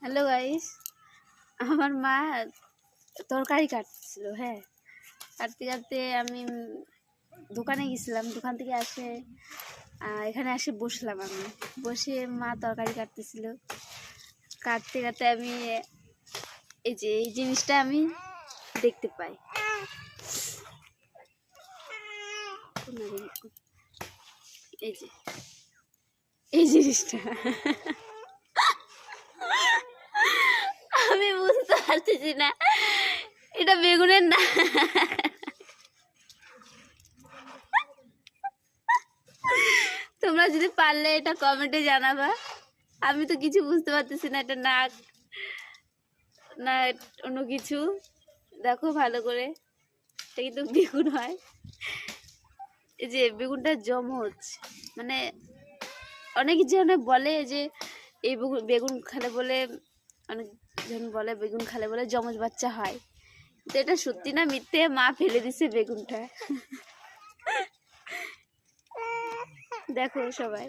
Hello guys, আমার মা তরকারি কাটছিল। হ্যাঁ, কাটতে কাটতে আমি দোকানে গেছিলাম। দোকান থেকে আসে এখানে আসে বসলাম। আমি বসে মা তরকারি কাটতেছিল। কাটতে কাটতে আমি এই জিনিসটা আমি দেখতে পাই। এই জিনিসটা আমি বুঝতে পারতেছি না এটা বেগুনের না। তোমরা যদি পারলে এটা কমেন্টে জানাবা। আমি তো কিছু বুঝতে পারতেছি না, এটা নাক না অন্য কিছু। দেখো ভালো করে, এটা কিন্তু বেগুন হয়। এই যে বেগুনটা জমজ, মানে অনেক জনে বলে যে এই বেগুন খেলে বলে, অনেকজন বলে বেগুন খেলে বলে জমজ বাচ্চা হয়। তো এটা সত্যি না মিথ্যে? মা ফেলে দিছে বেগুনটা। দেখো সবাই।